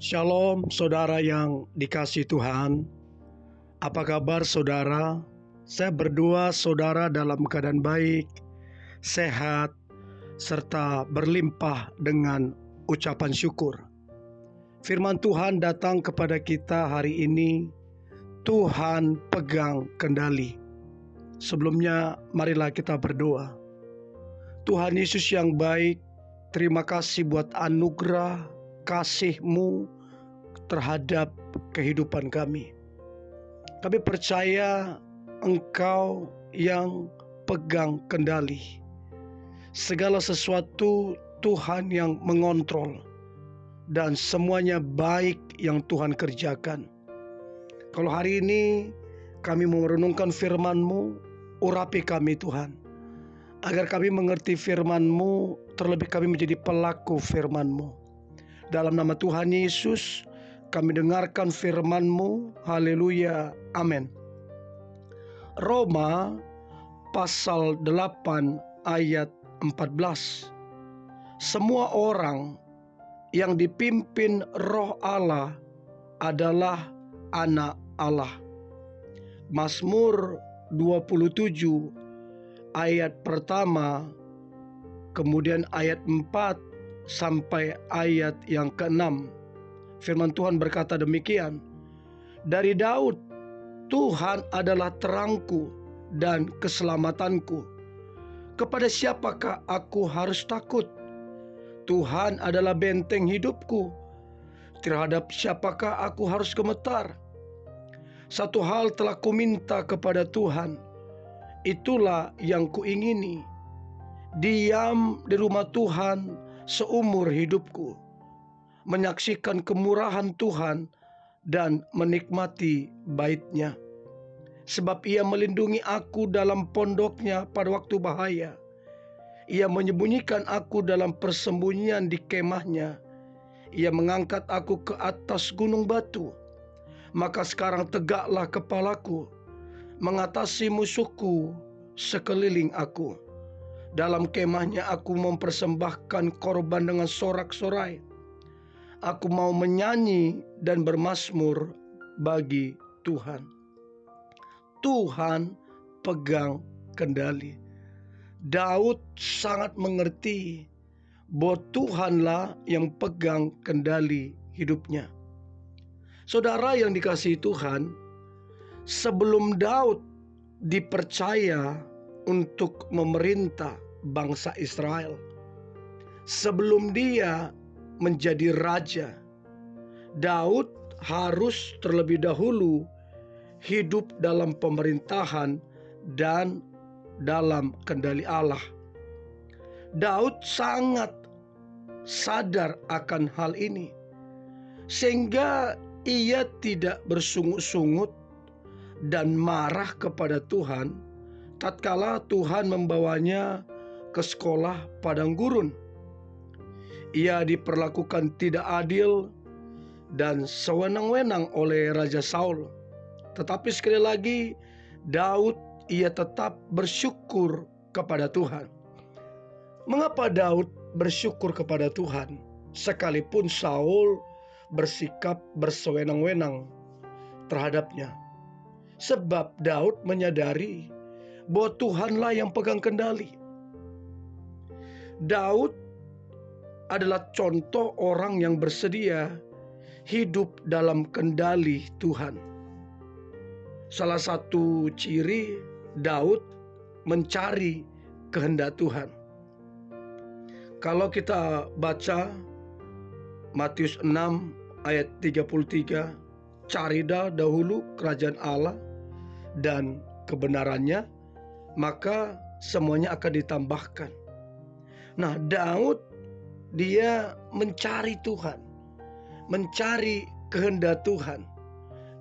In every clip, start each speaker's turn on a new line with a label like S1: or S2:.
S1: Shalom saudara yang dikasihi Tuhan. Apa kabar saudara? Saya berdoa saudara dalam keadaan baik, sehat, serta berlimpah dengan ucapan syukur. Firman Tuhan datang kepada kita hari ini. Tuhan pegang kendali. Sebelumnya marilah kita berdoa. Tuhan Yesus yang baik, terima kasih buat anugerah kasih-Mu terhadap kehidupan kami. Kami percaya Engkau yang pegang kendali. Segala sesuatu Tuhan yang mengontrol, dan semuanya baik yang Tuhan kerjakan. Kalau hari ini kami mau merenungkan firman-Mu, urapi kami Tuhan, agar kami mengerti firman-Mu, terlebih kami menjadi pelaku firman-Mu. Dalam nama Tuhan Yesus, kami dengarkan firman-Mu. Haleluya. Amin. Roma pasal 8 ayat 14. Semua orang yang dipimpin Roh Allah adalah anak Allah. Mazmur 27 ayat pertama, kemudian ayat 4 sampai ayat yang ke-6. Firman Tuhan berkata demikian. Dari Daud, Tuhan adalah terangku dan keselamatanku. Kepada siapakah aku harus takut? Tuhan adalah benteng hidupku. Terhadap siapakah aku harus gemetar? Satu hal telah kuminta kepada Tuhan, itulah yang kuingini, diam di rumah Tuhan seumur hidupku, menyaksikan kemurahan Tuhan dan menikmati bait-Nya. Sebab Ia melindungi aku dalam pondok-Nya pada waktu bahaya. Ia menyembunyikan aku dalam persembunyian di kemah-Nya. Ia mengangkat aku ke atas gunung batu. Maka sekarang tegaklah kepalaku, mengatasi musuhku sekeliling aku. Dalam kemahnya aku mempersembahkan korban dengan sorak-sorai. Aku mau menyanyi dan bermazmur bagi Tuhan. Tuhan pegang kendali. Daud sangat mengerti bahwa Tuhanlah yang pegang kendali hidupnya. Saudara yang dikasihi Tuhan, sebelum Daud dipercaya untuk memerintah bangsa Israel, sebelum dia menjadi raja, Daud harus terlebih dahulu hidup dalam pemerintahan dan dalam kendali Allah. Daud sangat sadar akan hal ini, sehingga ia tidak bersungut-sungut dan marah kepada Tuhan tatkala Tuhan membawanya ke sekolah padang gurun. Ia diperlakukan tidak adil dan sewenang-wenang oleh Raja Saul. Tetapi sekali lagi, Daud ia tetap bersyukur kepada Tuhan. Mengapa Daud bersyukur kepada Tuhan sekalipun Saul bersikap bersewenang-wenang terhadapnya? Sebab Daud menyadari bahwa Tuhanlah yang pegang kendali. Daud adalah contoh orang yang bersedia hidup dalam kendali Tuhan. Salah satu ciri Daud mencari kehendak Tuhan. Kalau kita baca Matius 6 ayat 33, carilah dahulu kerajaan Allah dan kebenarannya, maka semuanya akan ditambahkan. Nah, Daud dia mencari Tuhan, mencari kehendak Tuhan.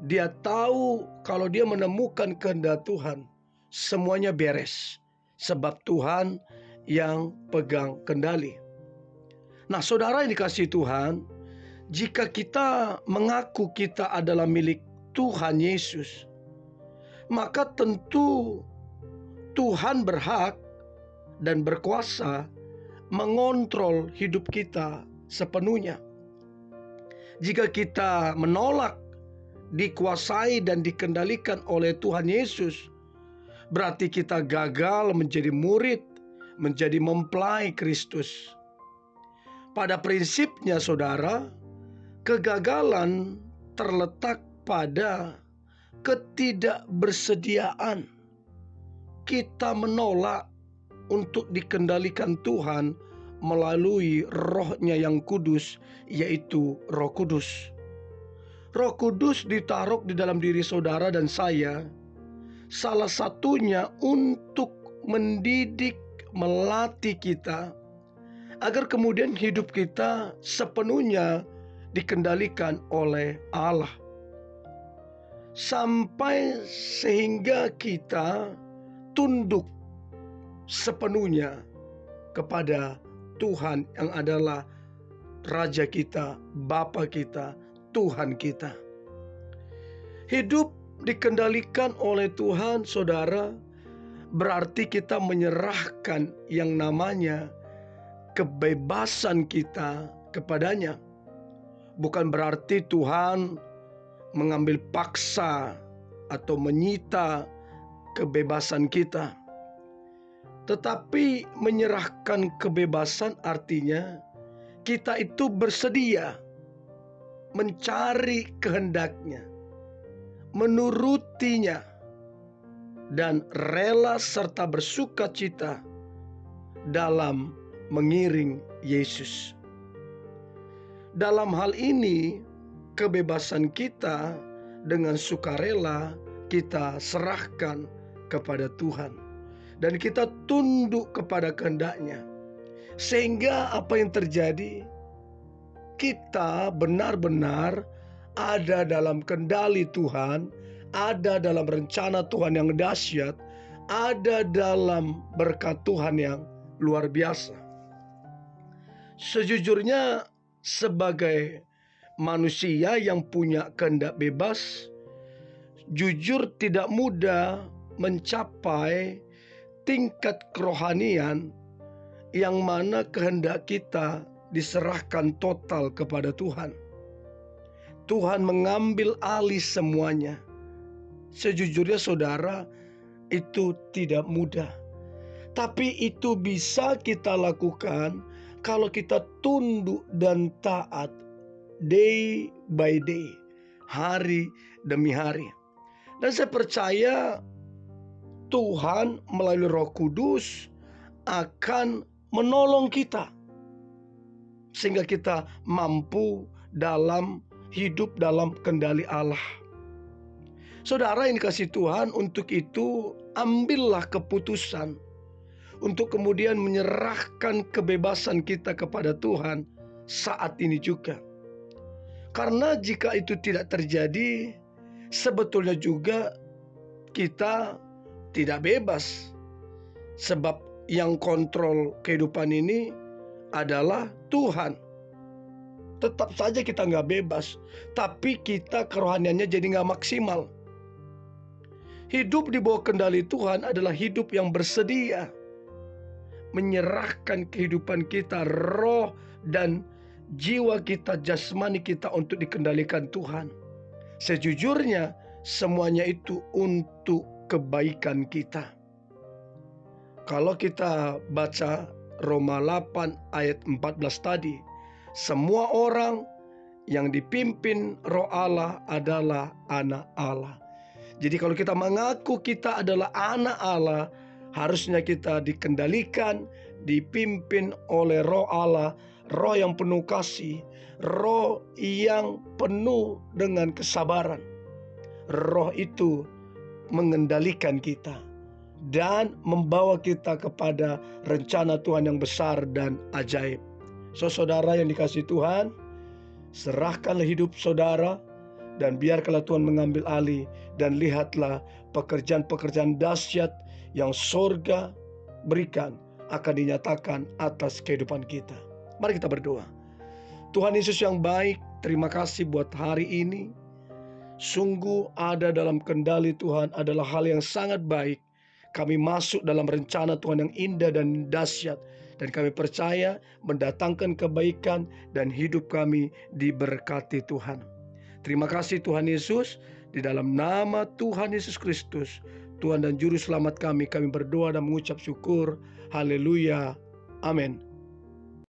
S1: Dia tahu kalau dia menemukan kehendak Tuhan, semuanya beres, sebab Tuhan yang pegang kendali. Nah, saudara yang dikasihi Tuhan, jika kita mengaku kita adalah milik Tuhan Yesus, maka tentu Tuhan berhak dan berkuasa mengontrol hidup kita sepenuhnya. Jika kita menolak dikuasai dan dikendalikan oleh Tuhan Yesus, berarti kita gagal menjadi murid, menjadi mempelai Kristus. Pada prinsipnya saudara, kegagalan terletak pada ketidakbersediaan kita menolak untuk dikendalikan Tuhan melalui Roh-Nya yang kudus, yaitu Roh Kudus. Roh Kudus ditaruh di dalam diri saudara dan saya, salah satunya untuk mendidik, melatih kita, agar kemudian hidup kita sepenuhnya dikendalikan oleh Allah. Sampai sehingga kita tunduk sepenuhnya kepada Tuhan yang adalah Raja kita, Bapa kita, Tuhan kita. Hidup dikendalikan oleh Tuhan, saudara, berarti kita menyerahkan yang namanya kebebasan kita kepadanya. Bukan berarti Tuhan mengambil paksa atau menyita kebebasan kita. Tetapi menyerahkan kebebasan artinya kita itu bersedia mencari kehendaknya, menurutinya, dan rela serta bersuka cita dalam mengiring Yesus. Dalam hal ini, kebebasan kita dengan sukarela kita serahkan kepada Tuhan. Dan kita tunduk kepada kehendak-Nya. Sehingga apa yang terjadi? Kita benar-benar ada dalam kendali Tuhan, ada dalam rencana Tuhan yang dahsyat, ada dalam berkat Tuhan yang luar biasa. Sejujurnya sebagai manusia yang punya kehendak bebas, jujur tidak mudah mencapai tingkat kerohanian yang mana kehendak kita diserahkan total kepada Tuhan. Tuhan mengambil alih semuanya. Sejujurnya saudara, itu tidak mudah. Tapi itu bisa kita lakukan kalau kita tunduk dan taat day by day, hari demi hari. Dan saya percaya Tuhan melalui Roh Kudus akan menolong kita sehingga kita mampu dalam hidup dalam kendali Allah. Saudara yang dikasihi Tuhan, untuk itu ambillah keputusan untuk kemudian menyerahkan kebebasan kita kepada Tuhan saat ini juga. Karena jika itu tidak terjadi, sebetulnya juga kita tidak bebas. Sebab yang kontrol kehidupan ini adalah Tuhan. Tetap saja kita nggak bebas, tapi kita kerohaniannya jadi nggak maksimal. Hidup di bawah kendali Tuhan adalah hidup yang bersedia menyerahkan kehidupan kita, roh dan jiwa kita, jasmani kita untuk dikendalikan Tuhan. Sejujurnya semuanya itu untuk kebaikan kita. Kalau kita baca Roma 8 ayat 14 tadi, semua orang yang dipimpin Roh Allah adalah anak Allah. Jadi kalau kita mengaku kita adalah anak Allah, harusnya kita dikendalikan, dipimpin oleh Roh Allah, Roh yang penuh kasih, Roh yang penuh dengan kesabaran. Roh itu mengendalikan kita dan membawa kita kepada rencana Tuhan yang besar dan ajaib. Saudara yang dikasihi Tuhan, serahkanlah hidup saudara dan biarkanlah Tuhan mengambil alih, dan lihatlah pekerjaan-pekerjaan dahsyat yang sorga berikan akan dinyatakan atas kehidupan kita. Mari kita berdoa. Tuhan Yesus yang baik, terima kasih buat hari ini. Sungguh ada dalam kendali Tuhan adalah hal yang sangat baik. Kami masuk dalam rencana Tuhan yang indah dan dahsyat, Dan kami percaya mendatangkan kebaikan dan hidup kami diberkati Tuhan. Terima kasih Tuhan Yesus, di dalam nama Tuhan Yesus Kristus, Tuhan dan Juru Selamat kami berdoa dan mengucap syukur. Haleluya. Amin.